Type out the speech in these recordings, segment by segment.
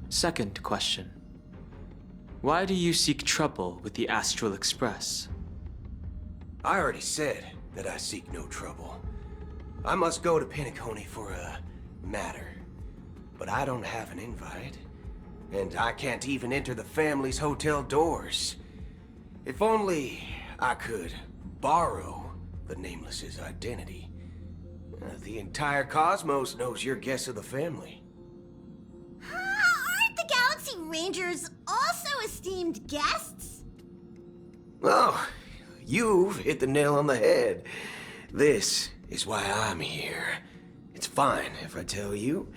Second question. Why do you seek trouble with the Astral Express? I already said that I seek no trouble. I must go to Penacony for a matter. But I don't have an invite. And I can't even enter the family's hotel doors. If only I could borrow the Nameless's identity. The entire cosmos knows your guess of the family. Aren't the Galaxy Rangers also esteemed guests? Oh, you've hit the nail on the head. This is why I'm here. It's fine if I tell you.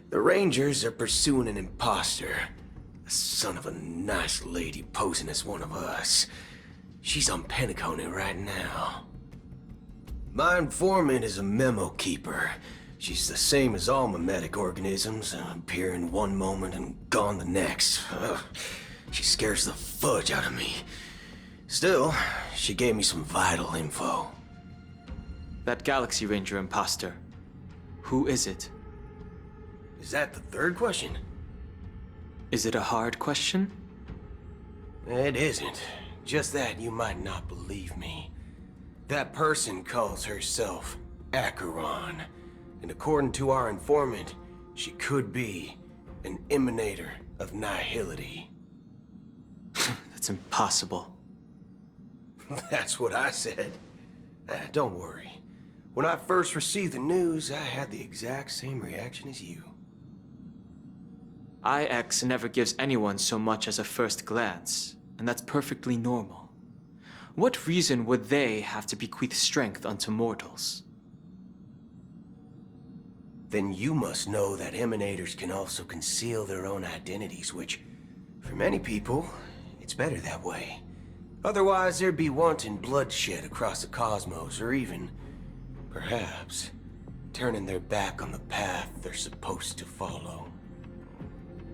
The Rangers are pursuing an imposter. A son of a nice lady posing as one of us. She's on Penacony right now. My informant is a memo keeper. She's the same as all mimetic organisms, appearing one moment and gone the next. She scares the fudge out of me. Still, she gave me some vital info. That Galaxy Ranger imposter. Who is it? Is that the third question? Is it a hard question? It isn't. Just that you might not believe me. That person calls herself Acheron. And according to our informant, she could be an emanator of nihility. That's impossible. That's what I said. Don't worry. When I first received the news, I had the exact same reaction as you. IX never gives anyone so much as a first glance, and that's perfectly normal. What reason would they have to bequeath strength unto mortals? Then you must know that emanators can also conceal their own identities, which, for many people, it's better that way. Otherwise, there'd be wanton bloodshed across the cosmos, or even, perhaps, turning their back on the path they're supposed to follow.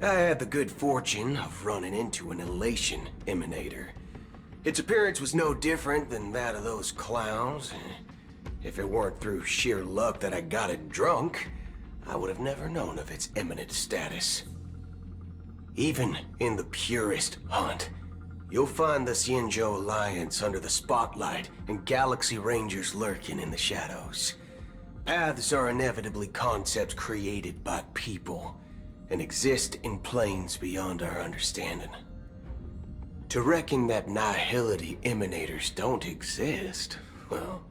I had the good fortune of running into an elation emanator. Its appearance was no different than that of those clowns. If it weren't through sheer luck that I got it drunk, I would have never known of its eminent status. Even in the purest hunt, you'll find the Xianzhou Alliance under the spotlight and Galaxy Rangers lurking in the shadows. Paths are inevitably concepts created by people and exist in planes beyond our understanding. To reckon that nihility emanators don't exist, well,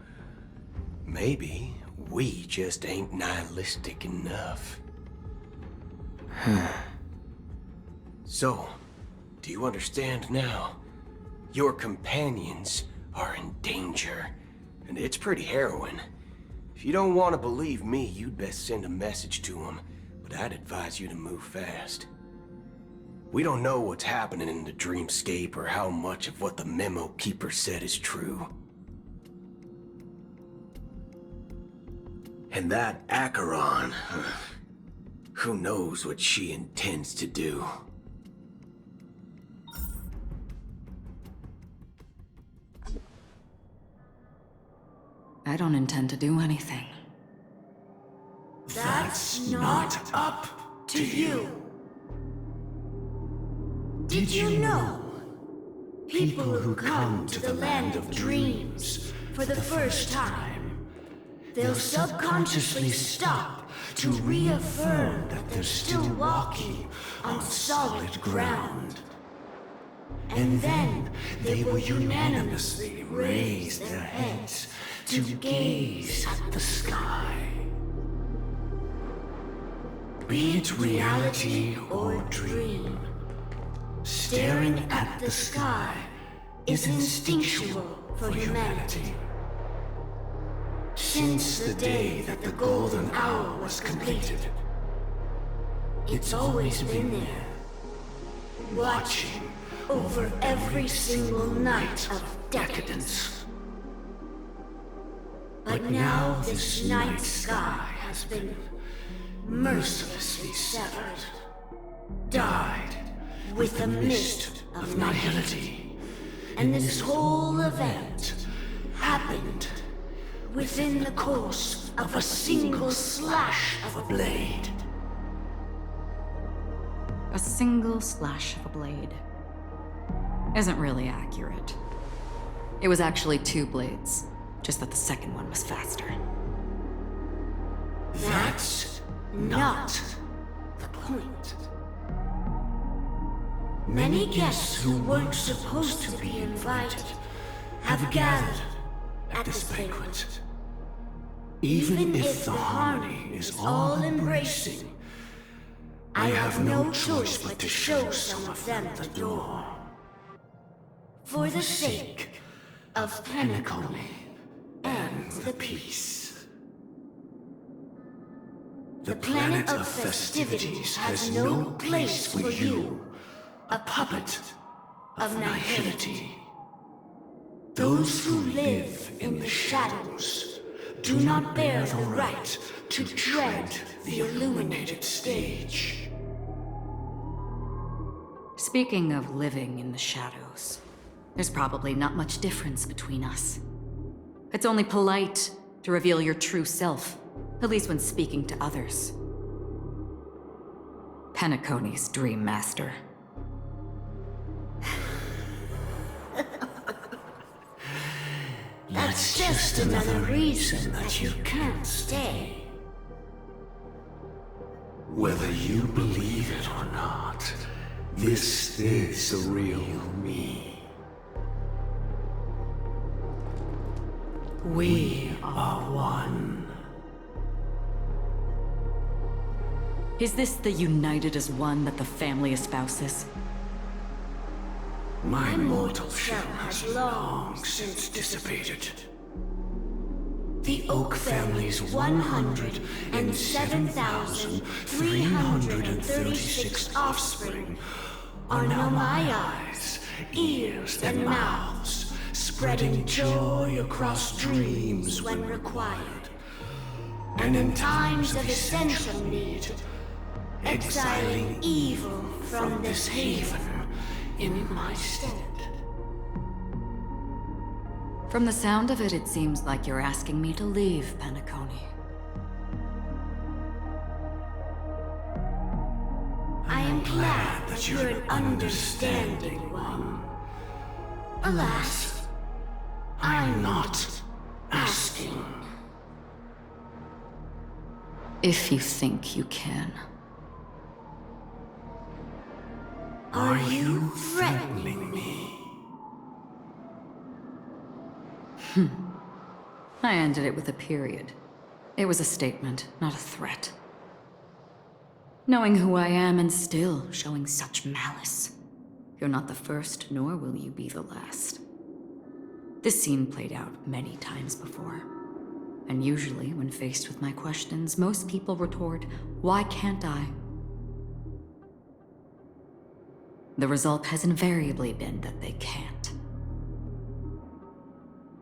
maybe we just ain't nihilistic enough. So, do you understand now? Your companions are in danger, and it's pretty harrowing. If you don't want to believe me, you'd best send a message to them, but I'd advise you to move fast. We don't know what's happening in the dreamscape or how much of what the memo keeper said is true. And that Acheron, who knows what she intends to do? I don't intend to do anything. That's not up to you. Did you know? People who come to the land of dreams for the first time, they'll subconsciously stop to reaffirm that they're still walking on solid ground. And then they will unanimously raise their heads to gaze at the sky. Be it reality or dream, staring at the sky is instinctual for humanity. Since the day that the golden hour was completed, it's always been there, watching over every single night of decadence. But now this night sky has been mercilessly severed, dyed with the mist of nihility. And this whole event happened within the course of a single slash of a blade. A single slash of a blade. Isn't really accurate. It was actually 2 blades, just that the second one was faster. That's not the point. Many guests who weren't supposed to be invited have gathered at this banquet. Even if the harmony is all-embracing, I have no choice but to show some of them the door. For the sake of Penacony and the peace. The planet of festivities has no place for you, a puppet of nihility. Those who live in the shadows do not bear the right to tread the illuminated stage. Speaking of living in the shadows, there's probably not much difference between us. It's only polite to reveal your true self, at least when speaking to others. Penacony's Dream Master. That's just another reason that you can't stay. Whether you believe it or not, this is the real me. We are one. Is this the united as one that the family espouses? My mortal shell has long since dissipated. The Oak family's 107,336 offspring are now my eyes, ears, and mouths, spreading joy across dreams when required. And in times of essential need, exiling evil from this haven in my stead. From the sound of it, it seems like you're asking me to leave, Penacony. I am glad that you're an understanding one. Alas, I'm not asking. If you think you can. Are you threatening me? I ended it with a period. It was a statement, not a threat. Knowing who I am and still showing such malice. You're not the first, nor will you be the last. This scene played out many times before. And usually, when faced with my questions, most people retort, "Why can't I?" The result has invariably been that they can't.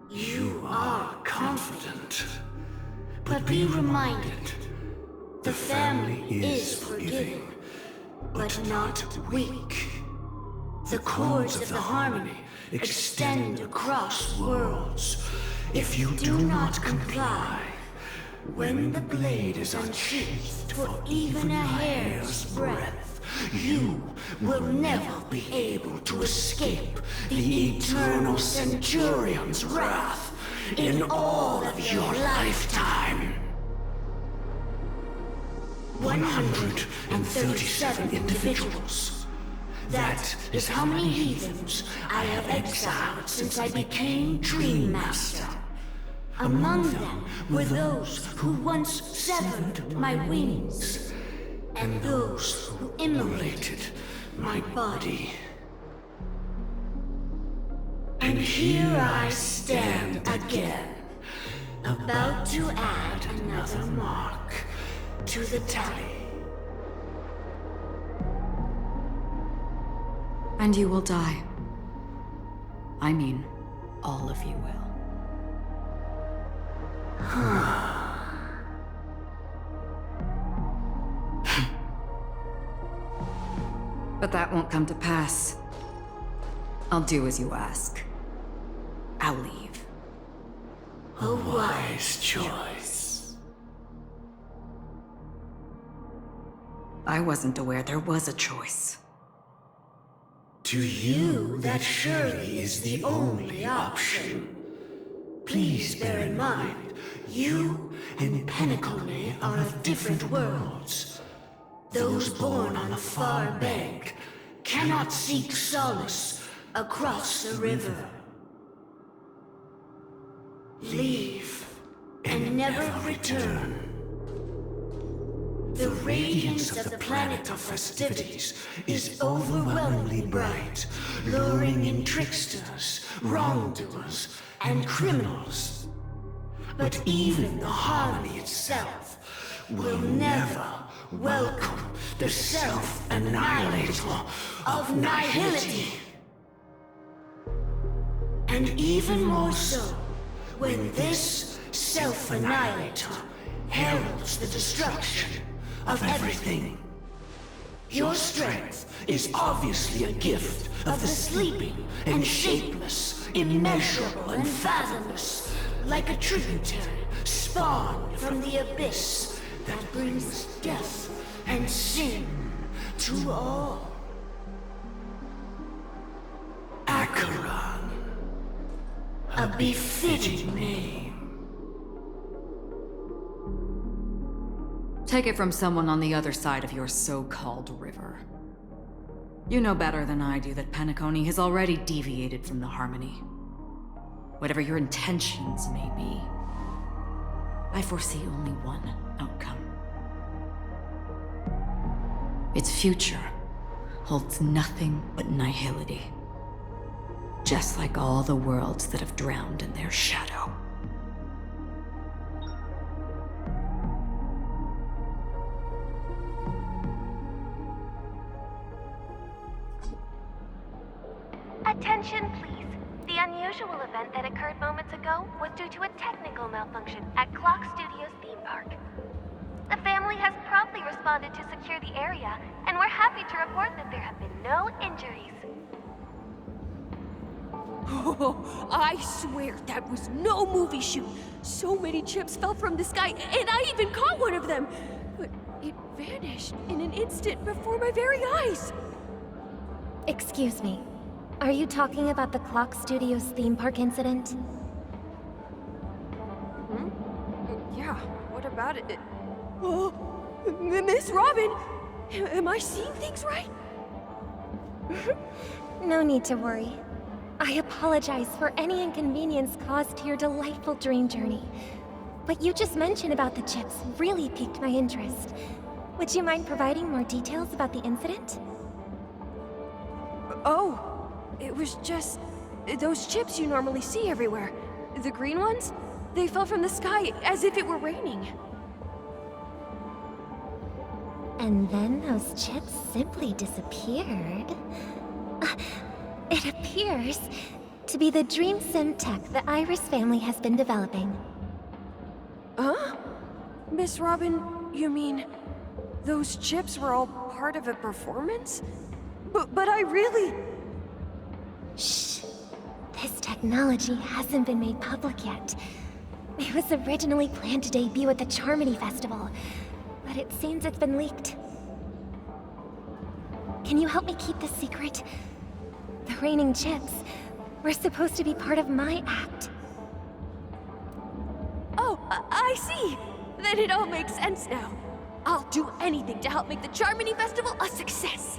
You are confident. But be reminded, the family is forgiving, but not weak. The cords of the harmony extend across worlds. If you do not comply, when the blade is unsheathed for even a hair's breadth, you will never be able to escape the eternal Centurion's wrath in all of your lifetime. 137 individuals. That is how many heathens I have exiled since I became Dream Master. Among them were those who once severed my wings, and those who immolated my body. And here I stand again, about to add another mark to the tally. And you will die. I mean, all of you will. But that won't come to pass. I'll do as you ask. I'll leave. A wise choice. I wasn't aware there was a choice. To you, that surely is the only option. Please bear in mind, you and Penacony are of different worlds. Those born on the far bank cannot seek solace across the river. Leave and never return. The radiance of the planet of festivities is overwhelmingly bright, luring in tricksters, wrongdoers, and criminals. But even the harmony itself will never welcome the self-annihilator of nihility. And even more so, when this self-annihilator heralds the destruction of everything. Your strength is obviously a gift of the sleeping and shapeless, immeasurable and fathomless, like a tributary spawned from the abyss that brings death and sin to all. Acheron, a befitting name. Take it from someone on the other side of your so-called river. You know better than I do that Penacony has already deviated from the harmony. Whatever your intentions may be, I foresee only one outcome. Its future holds nothing but nihility. Just like all the worlds that have drowned in their shadow. Attention, please. The unusual event that occurred moments ago was due to a technical malfunction at Clock Studios theme park. The family has promptly responded to secure the area, and we're happy to report that there have been no injuries. Oh, I swear that was no movie shoot. So many chips fell from the sky, and I even caught one of them. But it vanished in an instant before my very eyes. Excuse me. Are you talking about the Clock Studios theme park incident? Yeah, what about it? Oh, Miss Robin! Am I seeing things right? No need to worry. I apologize for any inconvenience caused to your delightful dream journey. What you just mentioned about the chips really piqued my interest. Would you mind providing more details about the incident? Oh, it was just those chips you normally see everywhere. The green ones? They fell from the sky as if it were raining. And then those chips simply disappeared. It appears to be the dream sim tech the Iris family has been developing. Huh? Miss Robin, you mean those chips were all part of a performance? But I really... Shh. This technology hasn't been made public yet. It was originally planned to debut at the Charmony Festival, but it seems it's been leaked. Can you help me keep this secret? The raining chips were supposed to be part of my act. Oh, I see! Then it all makes sense now. I'll do anything to help make the Charmony Festival a success!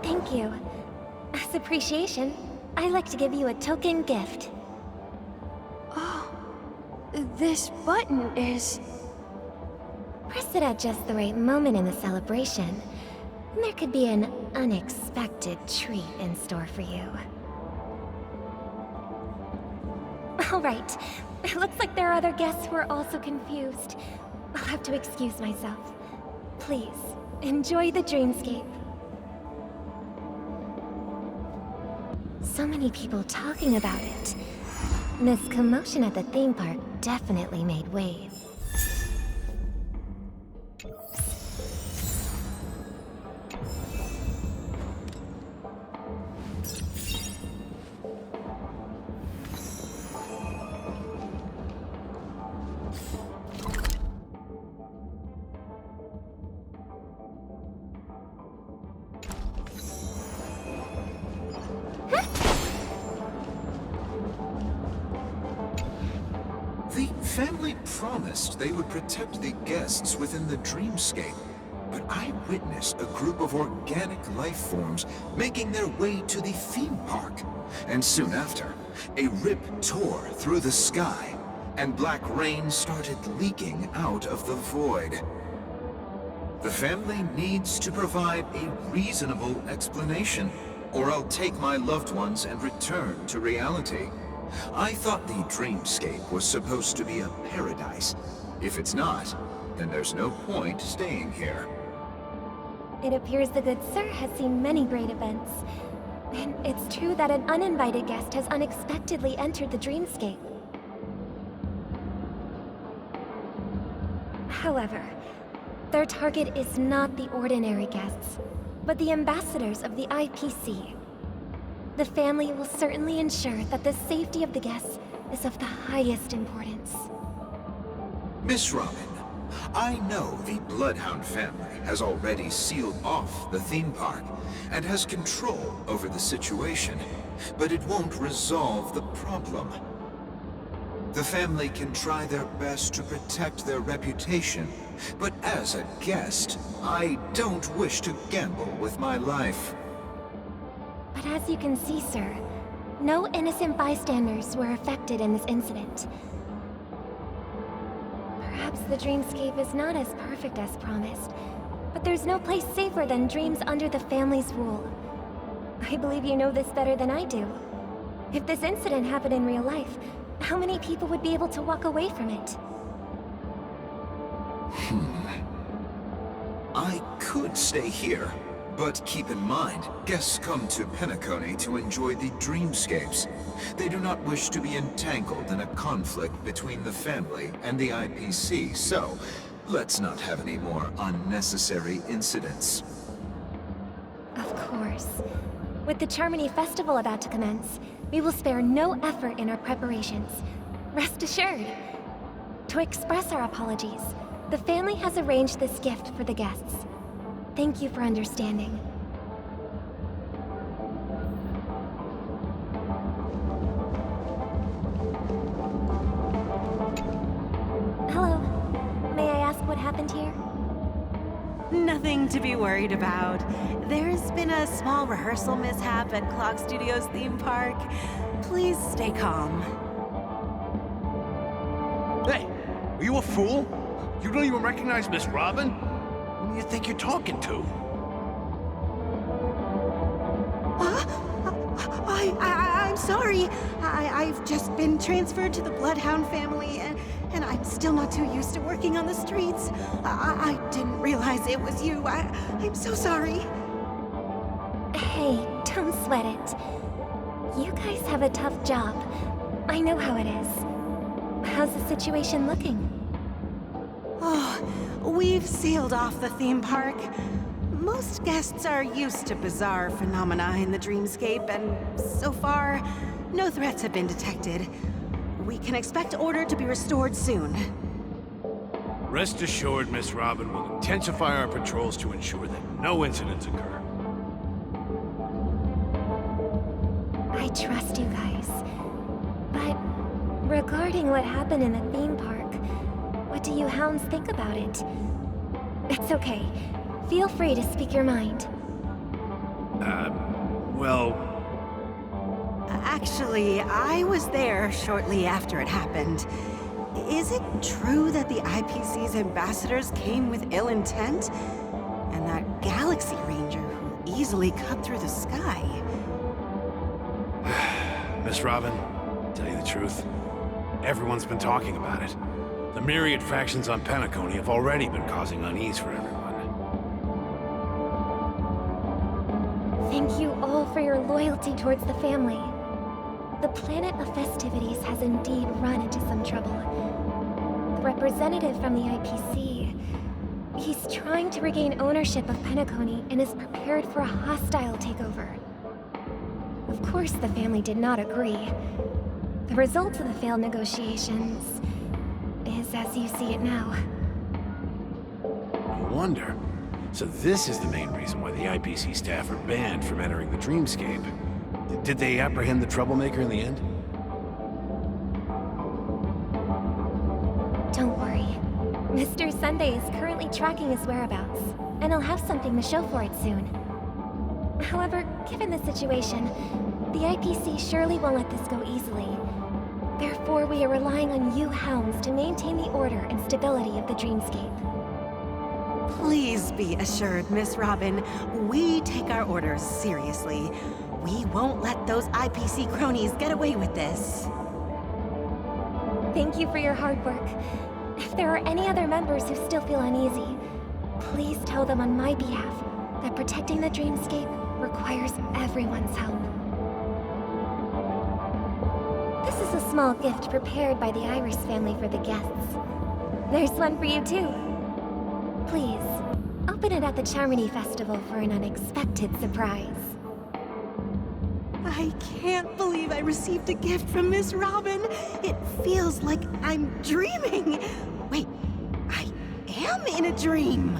Thank you. As appreciation, I'd like to give you a token gift. Oh, this button is... Press it at just the right moment in the celebration. There could be an unexpected treat in store for you. All right. It looks like there are other guests who are also confused. I'll have to excuse myself. Please, enjoy the dreamscape. So many people talking about it. This commotion at the theme park definitely made waves. family promised they would protect the guests within the dreamscape, but I witnessed a group of organic life forms making their way to the theme park. And soon after, a rip tore through the sky, and black rain started leaking out of the void. The family needs to provide a reasonable explanation, or I'll take my loved ones and return to reality. I thought the dreamscape was supposed to be a paradise. If it's not, then there's no point staying here. It appears the good sir has seen many great events. And it's true that an uninvited guest has unexpectedly entered the dreamscape. However, their target is not the ordinary guests, but the ambassadors of the IPC. The family will certainly ensure that the safety of the guests is of the highest importance. Miss Robin, I know the Bloodhound family has already sealed off the theme park and has control over the situation, but it won't resolve the problem. The family can try their best to protect their reputation, but as a guest, I don't wish to gamble with my life. But as you can see, sir, no innocent bystanders were affected in this incident. Perhaps the dreamscape is not as perfect as promised, but there's no place safer than dreams under the family's rule. I believe you know this better than I do. If this incident happened in real life, how many people would be able to walk away from it? I could stay here, but keep in mind, guests come to Penacony to enjoy the dreamscapes. They do not wish to be entangled in a conflict between the family and the IPC, so let's not have any more unnecessary incidents. Of course. With the Charmony Festival about to commence, we will spare no effort in our preparations. Rest assured. To express our apologies, the family has arranged this gift for the guests. Thank you for understanding. Hello. May I ask what happened here? Nothing to be worried about. There's been a small rehearsal mishap at Clock Studios theme park. Please stay calm. Hey, are you a fool? You don't even recognize Miss Robin? Who do you think you're talking to? I'm sorry. I've just been transferred to the Bloodhound family, and I'm still not too used to working on the streets. I didn't realize it was you. I'm so sorry. Hey, don't sweat it. You guys have a tough job. I know how it is. How's the situation looking? Oh, we've sealed off the theme park. Most guests are used to bizarre phenomena in the dreamscape, and so far, no threats have been detected. We can expect order to be restored soon. Rest assured, Miss Robin will intensify our patrols to ensure that no incidents occur. I trust you guys. But regarding what happened in the theme park, what do you hounds think about it? It's okay. Feel free to speak your mind. Well... Actually, I was there shortly after it happened. Is it true that the IPC's ambassadors came with ill intent? And that Galaxy Ranger who easily cut through the sky? Miss Robin, to tell you the truth, everyone's been talking about it. The myriad factions on Penacony have already been causing unease for everyone. Thank you all for your loyalty towards the family. The planet of festivities has indeed run into some trouble. The representative from the IPC, he's trying to regain ownership of Penacony and is prepared for a hostile takeover. Of course, the family did not agree. The result of the failed negotiations is as you see it now. No wonder. So this is the main reason why the IPC staff are banned from entering the dreamscape. Did they apprehend the troublemaker in the end? Sunday is currently tracking his whereabouts, and he'll have something to show for it soon. However, given the situation, the IPC surely won't let this go easily. Therefore, we are relying on you hounds to maintain the order and stability of the dreamscape. Please be assured, Miss Robin, we take our orders seriously. We won't let those IPC cronies get away with this. Thank you for your hard work. If there are any other members who still feel uneasy, please tell them on my behalf that protecting the dreamscape requires everyone's help. This is a small gift prepared by the Iris family for the guests. There's one for you too. Please, open it at the Charmony Festival for an unexpected surprise. I can't believe I received a gift from Miss Robin. It feels like I'm dreaming. Wait, I am in a dream.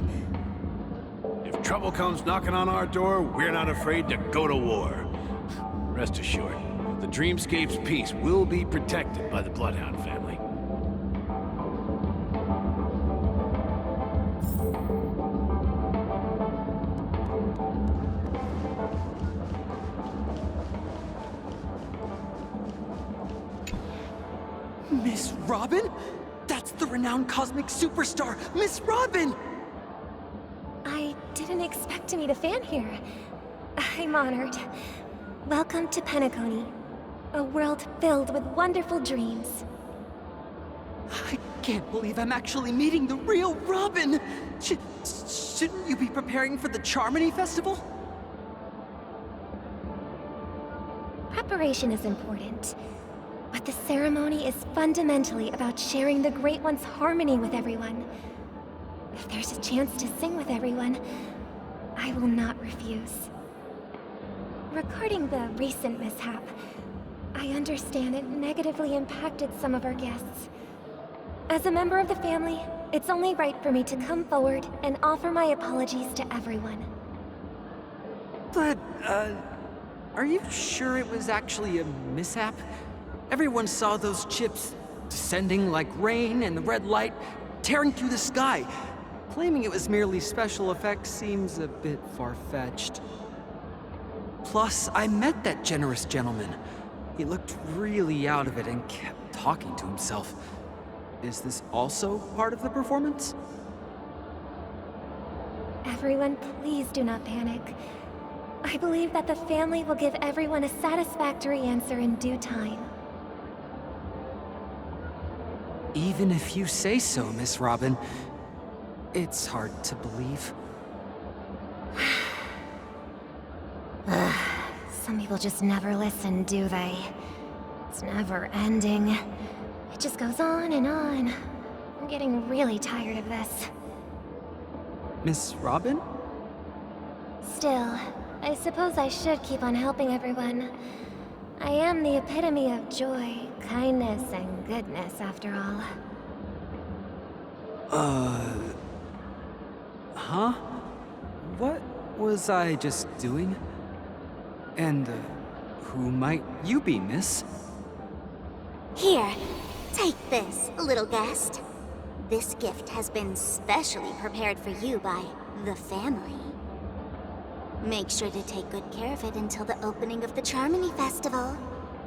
If trouble comes knocking on our door, we're not afraid to go to war. Rest assured, the Dreamscape's peace will be protected by the Bloodhound family. Miss Robin? That's the renowned cosmic superstar, Miss Robin! I didn't expect to meet a fan here. I'm honored. Welcome to Penacony, a world filled with wonderful dreams. I can't believe I'm actually meeting the real Robin! Shouldn't you be preparing for the Charmony Festival? Preparation is important, but the ceremony is fundamentally about sharing the Great One's harmony with everyone. If there's a chance to sing with everyone, I will not refuse. Regarding the recent mishap, I understand it negatively impacted some of our guests. As a member of the family, it's only right for me to come forward and offer my apologies to everyone. But, are you sure it was actually a mishap? Everyone saw those chips descending like rain and the red light tearing through the sky. Claiming it was merely special effects seems a bit far-fetched. Plus, I met that generous gentleman. He looked really out of it and kept talking to himself. Is this also part of the performance? Everyone, please do not panic. I believe that the family will give everyone a satisfactory answer in due time. Even if you say so, Miss Robin, it's hard to believe. Some people just never listen, do they? It's never ending. It just goes on and on. I'm getting really tired of this. Miss Robin? Still, I suppose I should keep on helping everyone. I am the epitome of joy, kindness, and goodness, after all. Huh? What was I just doing? And, who might you be, miss? Here, take this, little guest. This gift has been specially prepared for you by the family. Make sure to take good care of it until the opening of the Charmony Festival.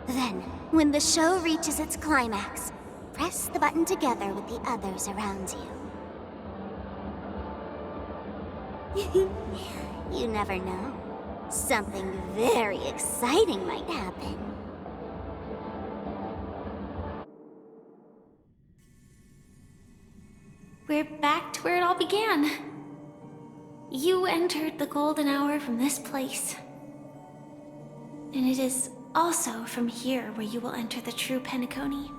Then, when the show reaches its climax, press the button together with the others around you. You never know. Something very exciting might happen. We're back to where it all began. You entered the golden hour from this place. And it is also from here where you will enter the true Penacony.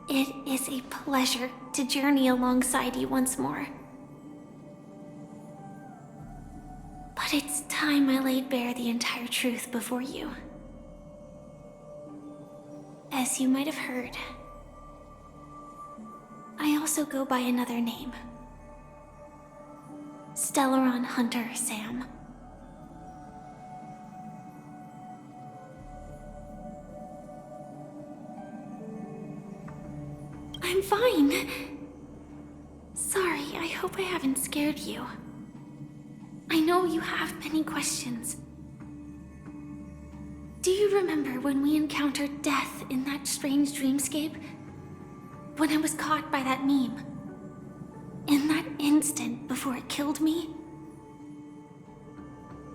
It is a pleasure to journey alongside you once more. But it's time I laid bare the entire truth before you. As you might have heard, I also go by another name. Stellaron Hunter Sam. I'm fine. haven't scared you. I know you have many questions. Do you remember when we encountered death in that strange dreamscape? When I was caught by that meme? In that instant before it killed me?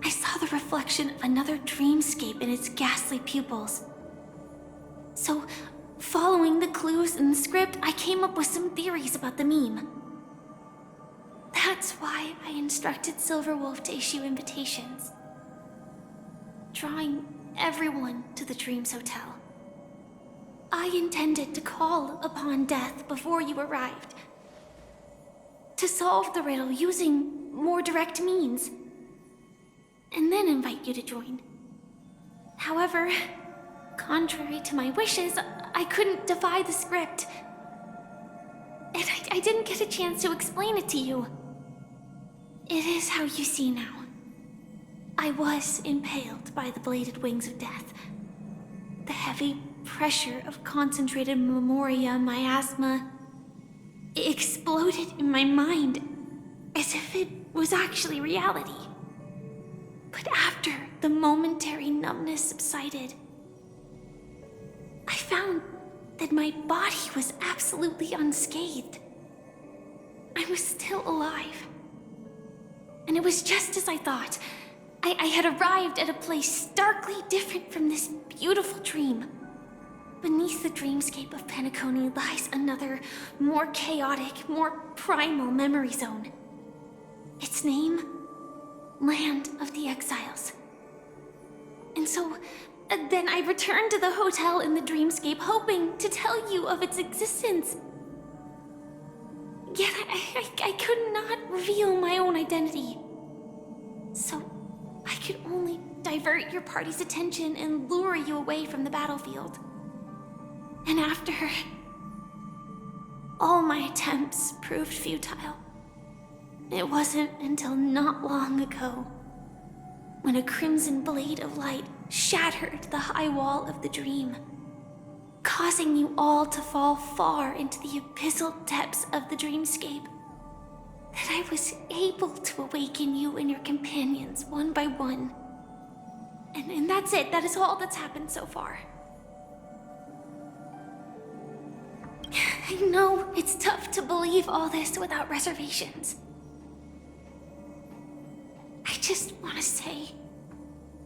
I saw the reflection of another dreamscape in its ghastly pupils. So, following the clues in the script, I came up with some theories about the meme. That's why I instructed Silverwolf to issue invitations, drawing everyone to the Dreams Hotel. I intended to call upon death before you arrived, to solve the riddle using more direct means, and then invite you to join. However, contrary to my wishes, I couldn't defy the script. And I didn't get a chance to explain it to you. It is how you see now. I was impaled by the bladed wings of death. The heavy pressure of concentrated memoria, miasma, it exploded in my mind as if it was actually reality. But after the momentary numbness subsided, I found that my body was absolutely unscathed. I was still alive. And it was just as I thought. I had arrived at a place starkly different from this beautiful dream. Beneath the dreamscape of Penacony lies another, more chaotic, more primal memory zone. Its name? Land of the Exiles. And so, then I returned to the hotel in the dreamscape, hoping to tell you of its existence. Yet I could not reveal my own identity. So, I could only divert your party's attention and lure you away from the battlefield. And after, all my attempts proved futile. It wasn't until not long ago when a crimson blade of light shattered the high wall of the dream, causing you all to fall far into the abyssal depths of the dreamscape, that I was able to awaken you and your companions one by one. And that's it. That is all that's happened so far. I know it's tough to believe all this without reservations. I just want to say,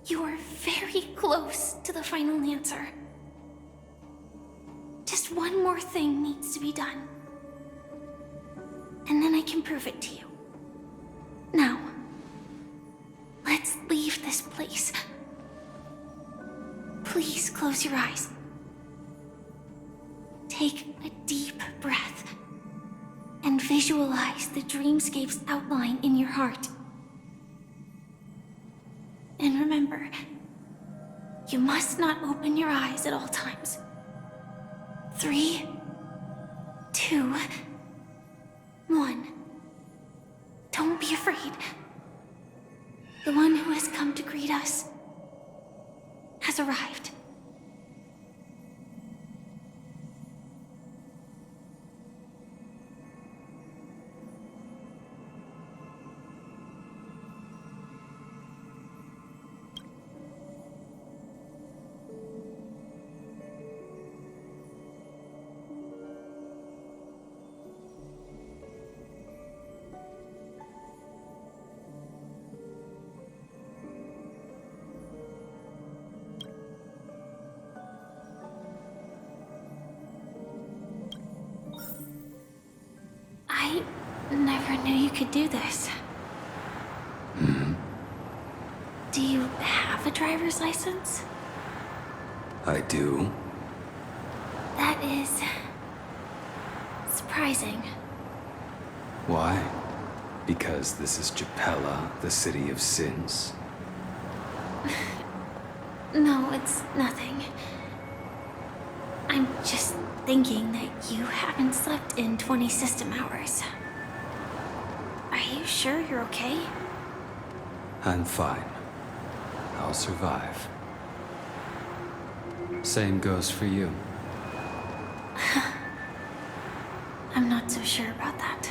you are very close to the final answer. Just one more thing needs to be done. And then I can prove it to you. Now, let's leave this place. Please close your eyes. Take a deep breath and visualize the dreamscape's outline in your heart. And remember, you must not open your eyes at all times. 3, 2, 1. Don't be afraid. The one who has come to greet us has arrived. I never knew you could do this. Do you have a driver's license? I do. That is surprising. Why? Because this is Japella, the city of sins? No, it's nothing. I'm just thinking that you haven't slept in 20 system hours. Are you sure you're okay? I'm fine. I'll survive. Same goes for you. I'm not so sure about that.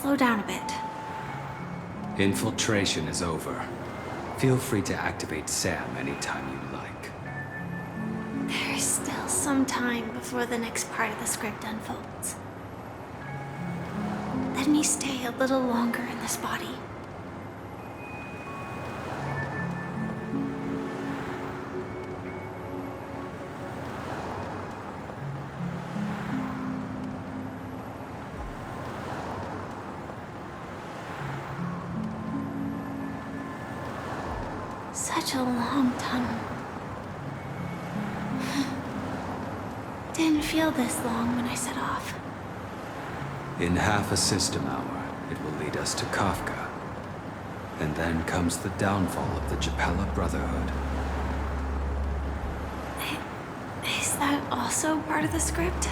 slow down a bit. Infiltration is over. Feel free to activate Sam anytime you like. There's still some time before the next part of the script unfolds. Let me stay a little longer in this body. Such a long tunnel. Didn't feel this long when I set off. In half a system hour, it will lead us to Kafka. And then comes the downfall of the Japella Brotherhood. Is that also part of the script?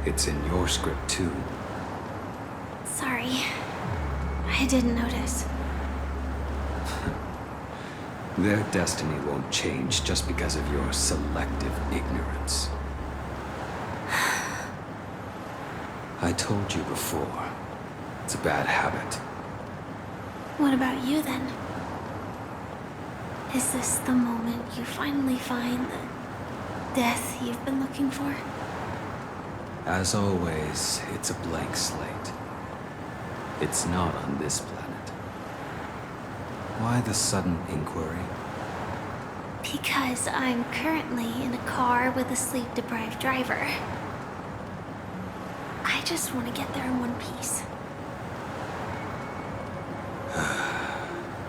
It's in your script too. Sorry. I didn't notice. Their destiny won't change just because of your selective ignorance. I told you before, it's a bad habit. What about you then? Is this the moment you finally find the death you've been looking for? As always, it's a blank slate. It's not on this planet. Why the sudden inquiry? Because I'm currently in a car with a sleep-deprived driver. I just want to get there in one piece.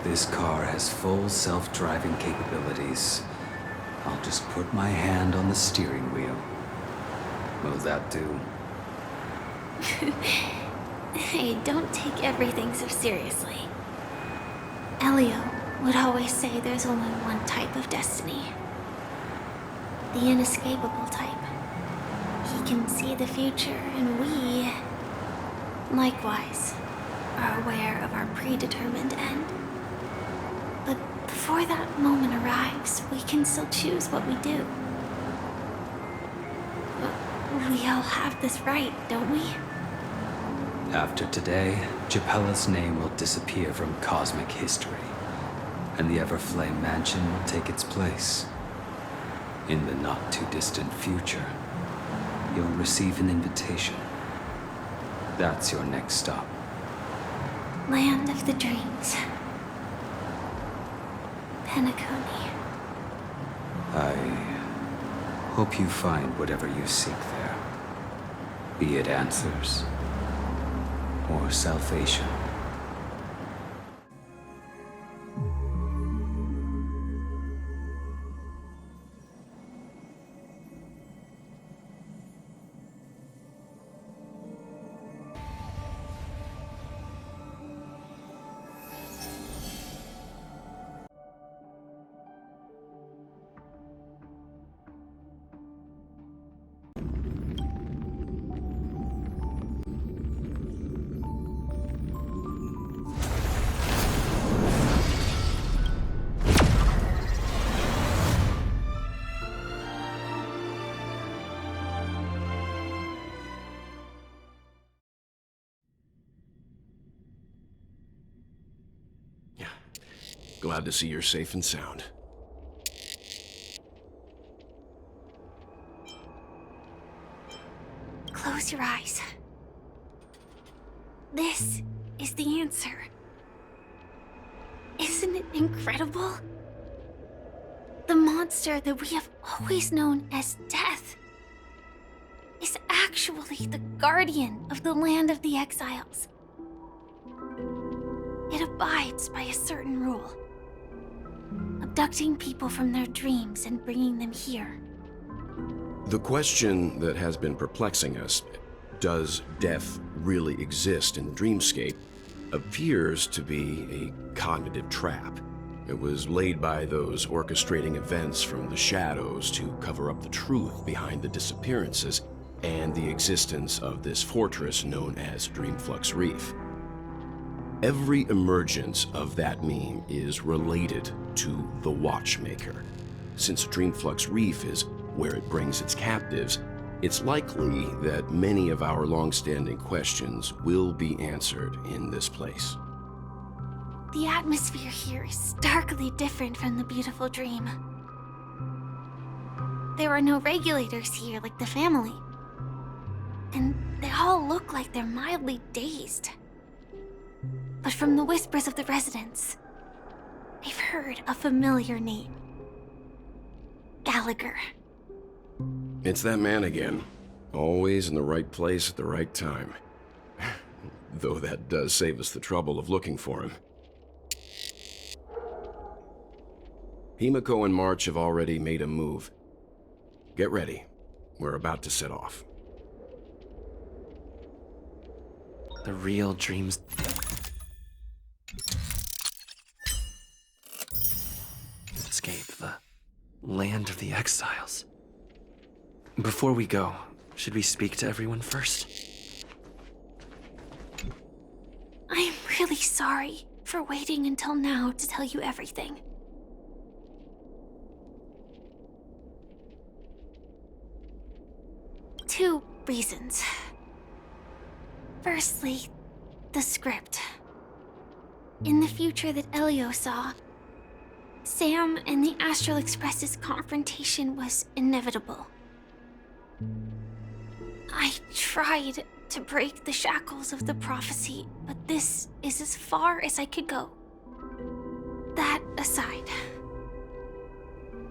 This car has full self-driving capabilities. I'll just put my hand on the steering wheel. Will that do? Hey, don't take everything so seriously. Elio would always say there's only one type of destiny. The inescapable type. He can see the future, and we, likewise, are aware of our predetermined end. But before that moment arrives, we can still choose what we do. We all have this right, don't we? After today, Japella's name will disappear from cosmic history, and the Everflame Mansion will take its place. In the not-too-distant future, you'll receive an invitation. That's your next stop. Land of the Dreams. Penacony. I hope you find whatever you seek there. Be it answers or salvation. Glad to see you're safe and sound. Close your eyes. This is the answer. Isn't it incredible? The monster that we have always known as Death is actually the guardian of the land of the exiles. It abides by a certain rule. Abducting people from their dreams and bringing them here. The question that has been perplexing us, does death really exist in the dreamscape, appears to be a cognitive trap. It was laid by those orchestrating events from the shadows to cover up the truth behind the disappearances and the existence of this fortress known as Dreamflux Reef. Every emergence of that meme is related to the Watchmaker. Since Dreamflux Reef is where it brings its captives, It's likely that many of our long-standing questions will be answered in this place. The atmosphere here is starkly different from the beautiful dream. There are no regulators here like the family. And they all look like they're mildly dazed. But from the whispers of the residents, I've heard a familiar name. Gallagher. It's that man again. Always in the right place at the right time. Though that does save us the trouble of looking for him. Himiko and March have already made a move. Get ready. We're about to set off. The real dreams. Escape the land of the exiles. Before we go, should we speak to everyone first? I'm really sorry for waiting until now to tell you everything. Two reasons. Firstly, the script. In the future that Elio saw, Sam and the Astral Express's confrontation was inevitable. I tried to break the shackles of the prophecy, but this is as far as I could go. That aside,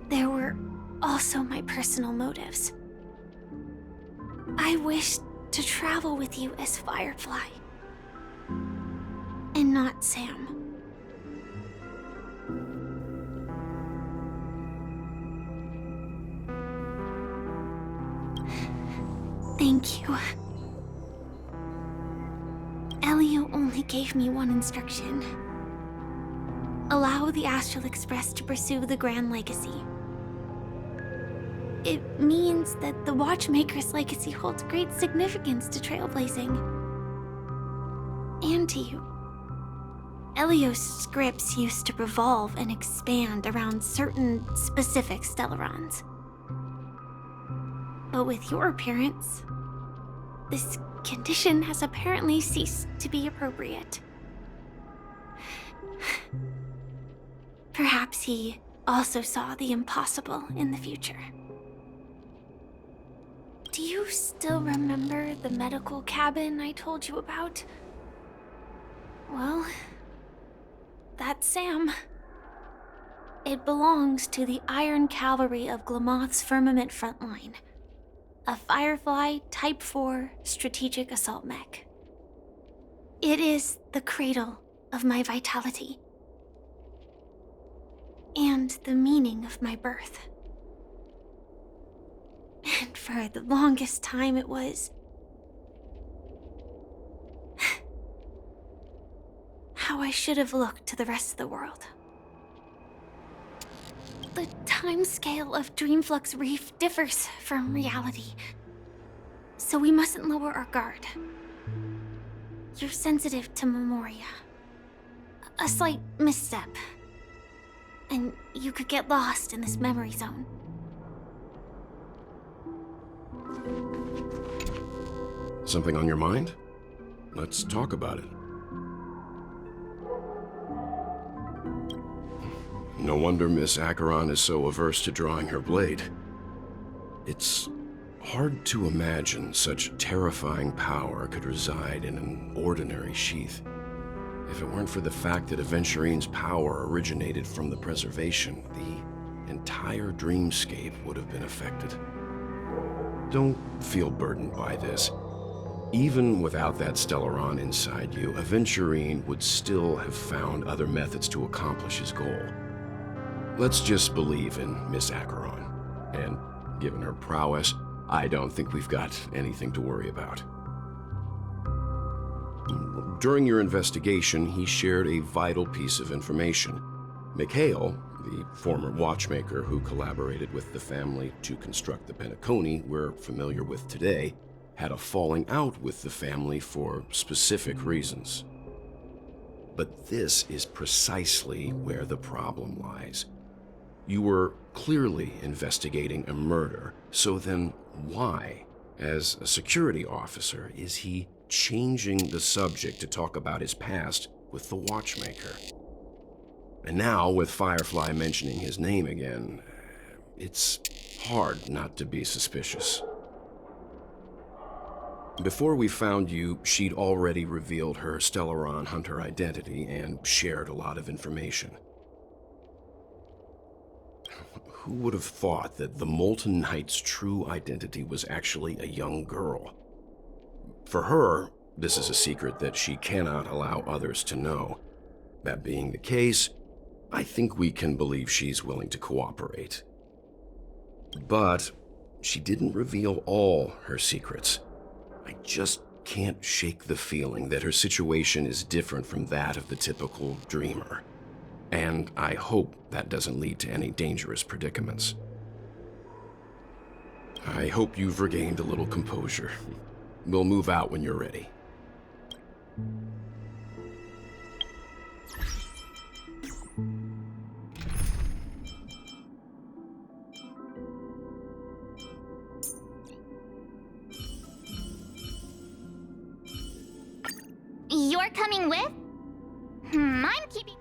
there were also my personal motives. I wished to travel with you as Firefly, and not Sam. Thank you. Elio only gave me one instruction. Allow the Astral Express to pursue the Grand Legacy. It means that the Watchmaker's legacy holds great significance to trailblazing. And to you. Elio's scripts used to revolve and expand around certain specific Stellarons. But with your appearance, this condition has apparently ceased to be appropriate. Perhaps he also saw the impossible in the future. Do you still remember the medical cabin I told you about? Well, that's Sam. It belongs to the Iron Cavalry of Glamoth's Firmament Frontline, a Firefly Type 4 strategic assault mech. It is the cradle of my vitality, and the meaning of my birth. And for the longest time it was how I should have looked to the rest of the world. The timescale of Dreamflux Reef differs from reality, so we mustn't lower our guard. You're sensitive to Memoria. A slight misstep, and you could get lost in this memory zone. Something on your mind? Let's talk about it. No wonder Miss Acheron is so averse to drawing her blade. It's hard to imagine such terrifying power could reside in an ordinary sheath. If it weren't for the fact that Aventurine's power originated from the preservation, the entire dreamscape would have been affected. Don't feel burdened by this. Even without that Stellaron inside you, Aventurine would still have found other methods to accomplish his goal. Let's just believe in Miss Acheron. And given her prowess, I don't think we've got anything to worry about. During your investigation, he shared a vital piece of information. Mikhail, the former watchmaker who collaborated with the family to construct the Penacony we're familiar with today, had a falling out with the family for specific reasons. But this is precisely where the problem lies. You were clearly investigating a murder, so then why As a security officer, is he changing the subject to talk about his past with the watchmaker? And now, with Firefly mentioning his name again, it's hard not to be suspicious. Before we found you, she'd already revealed her Stellaron Hunter identity and shared a lot of information. Who would have thought that the Molten Knight's true identity was actually a young girl? For her, this is a secret that she cannot allow others to know. That being the case, I think we can believe she's willing to cooperate. But she didn't reveal all her secrets. I just can't shake the feeling that her situation is different from that of the typical dreamer. And I hope that doesn't lead to any dangerous predicaments. I hope you've regained a little composure. We'll move out when you're ready. You're coming with? I'm keeping...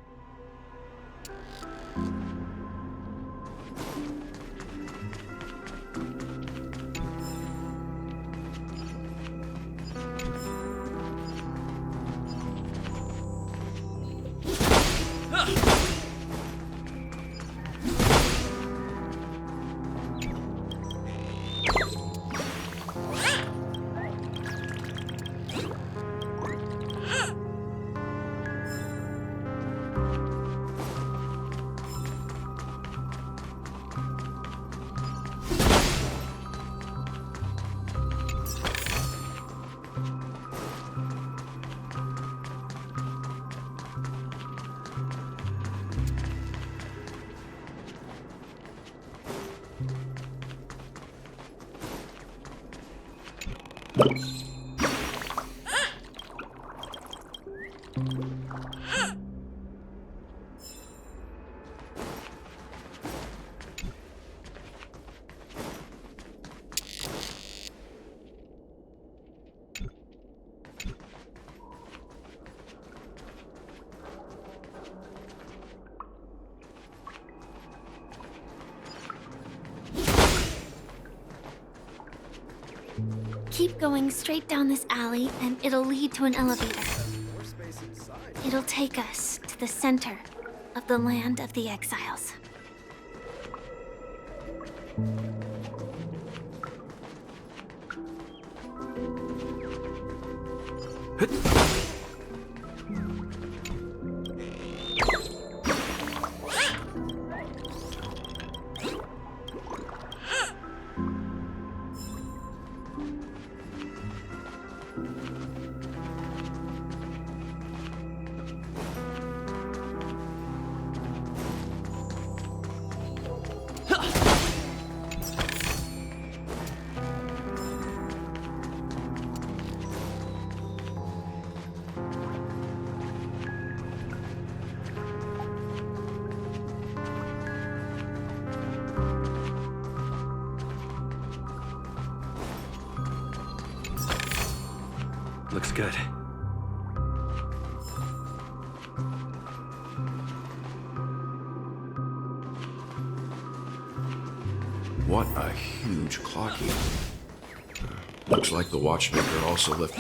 Keep going straight down this alley, and it'll lead to an elevator. It'll take us to the center of the land of the exiles. Looks good. What a huge clock unit. Looks like the watchmaker also left...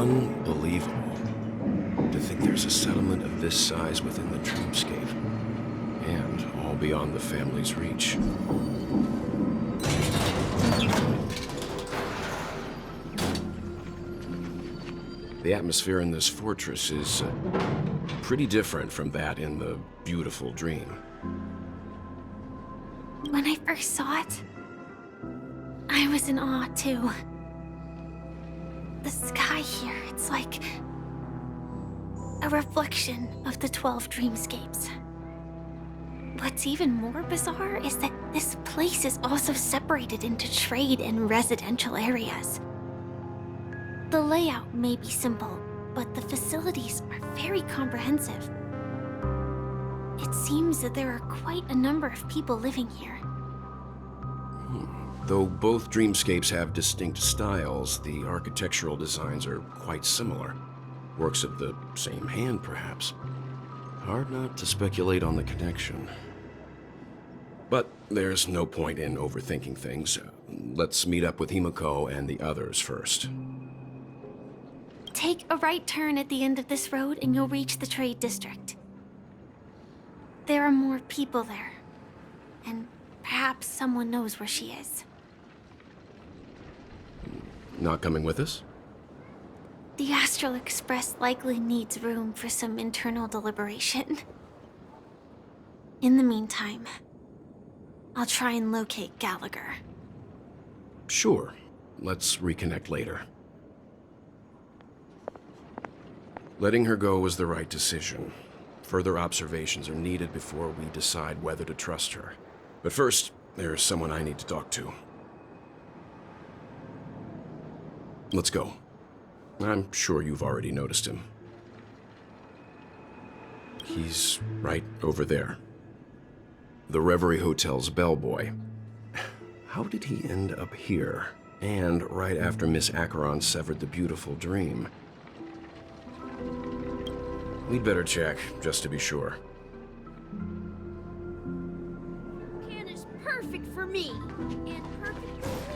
Unbelievable. To think there's a settlement of this size within the dreamscape. And all beyond the family's reach. The atmosphere in this fortress is pretty different from that in the beautiful dream. When I first saw it, I was in awe too. The sky here, it's like a reflection of the 12 dreamscapes. What's even more bizarre is that this place is also separated into trade and residential areas. The layout may be simple, but the facilities are very comprehensive. It seems that there are quite a number of people living here. Though both dreamscapes have distinct styles, the architectural designs are quite similar. Works of the same hand, perhaps. Hard not to speculate on the connection. But there's no point in overthinking things. Let's meet up with Himiko and the others first. Take a right turn at the end of this road and you'll reach the trade district. There are more people there, and perhaps someone knows where she is. Not coming with us? The Astral Express likely needs room for some internal deliberation. In the meantime, I'll try and locate Gallagher. Sure. Let's reconnect later. Letting her go was the right decision. Further observations are needed before we decide whether to trust her. But first, there's someone I need to talk to. Let's go. I'm sure you've already noticed him. He's right over there. The Reverie Hotel's bellboy. How did he end up here? And right after Miss Acheron severed the beautiful dream. We'd better check, just to be sure. Can is perfect for me, and perfect for me.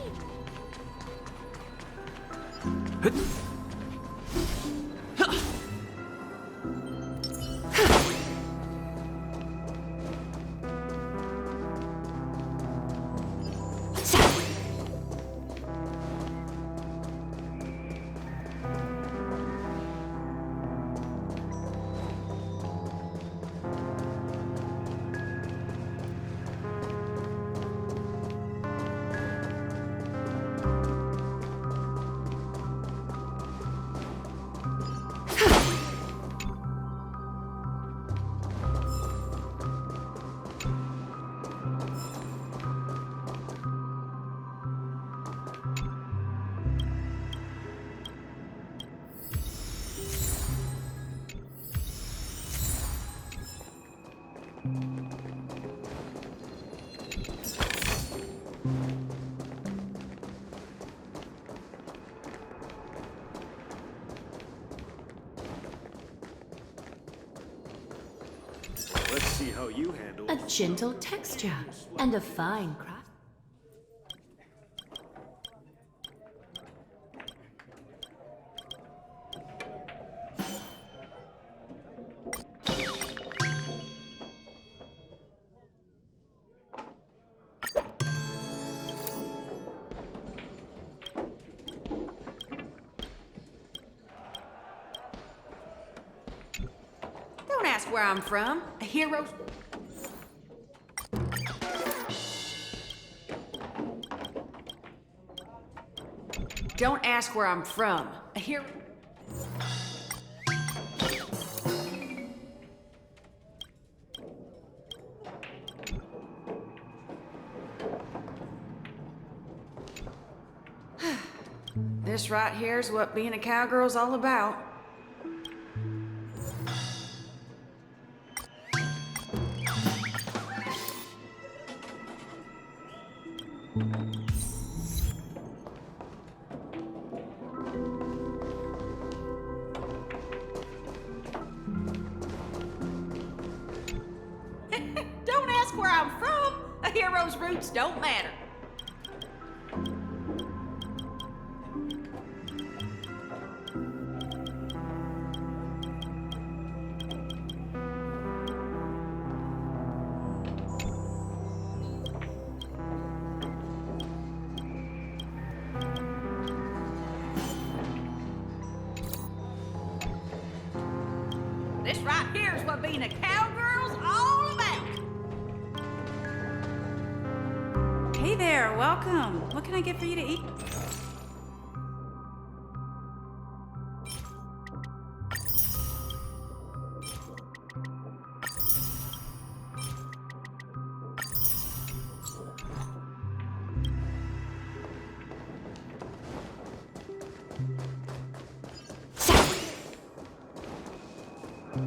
Let's see how you handle A gentle texture and a fine craft. Don't ask where I'm from. A hero. Don't ask where I'm from. A hero. This right here's what being a cowgirl's all about. Don't ask where I'm from. A hero's roots don't matter. seen a cowgirl's all about. Hey there, welcome. What can I get for you to eat?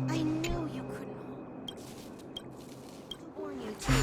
I knew you couldn't hold. To warn you too.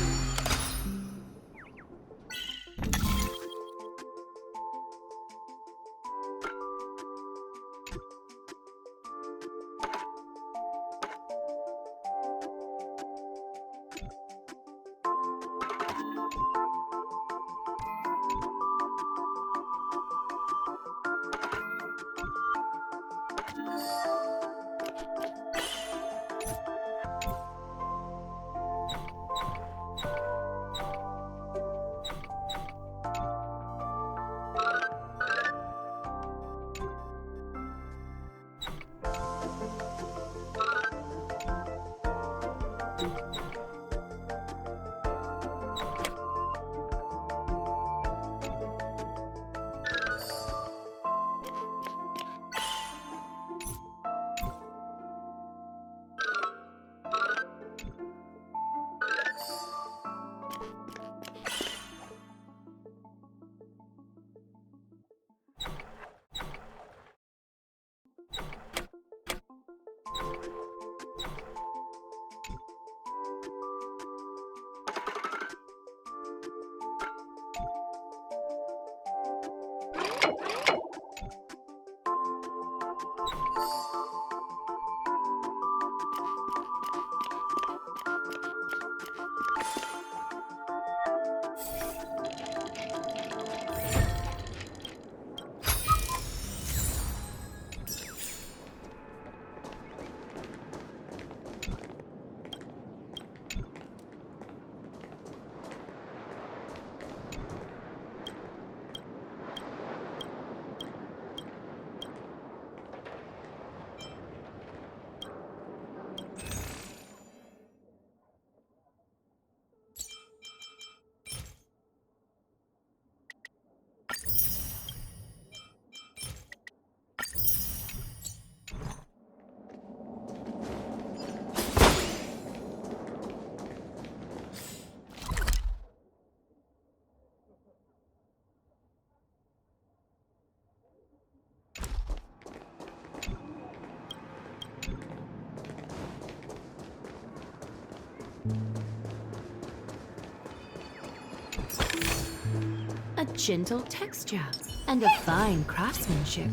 A gentle texture and a fine craftsmanship.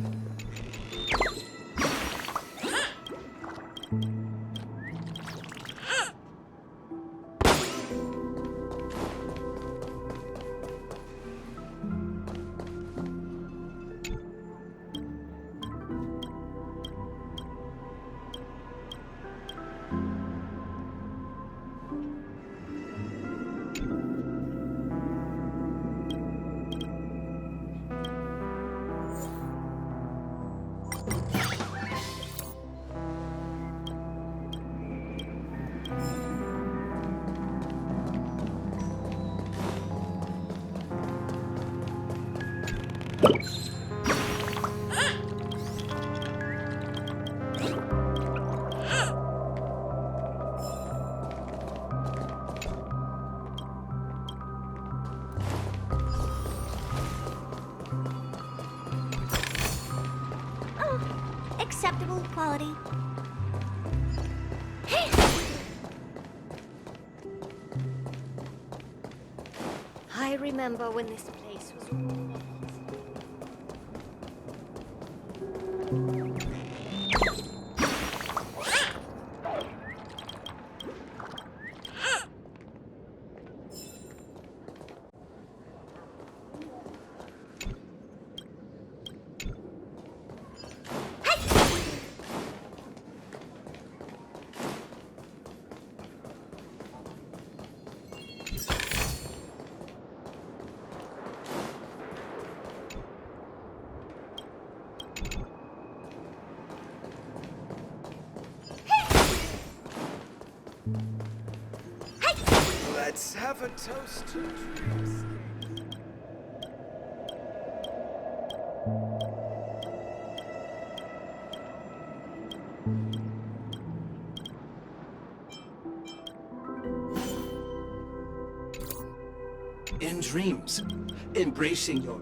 Acceptable quality. I remember when this place was all Let's have a toast to dreams. In dreams, embracing your...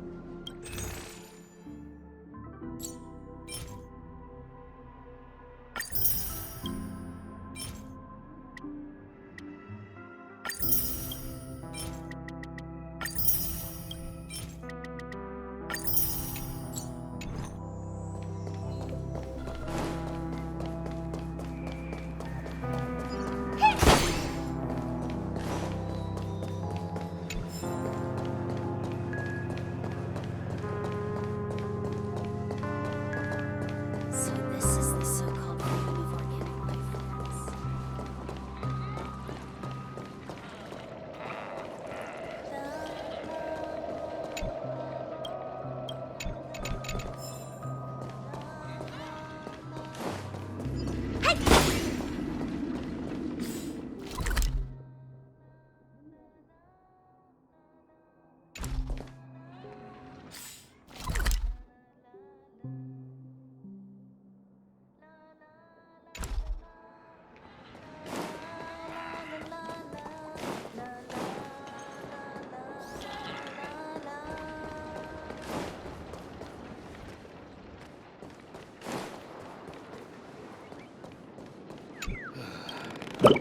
So this is the so-called freedom of organic life forms.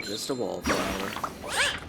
Just a wallflower.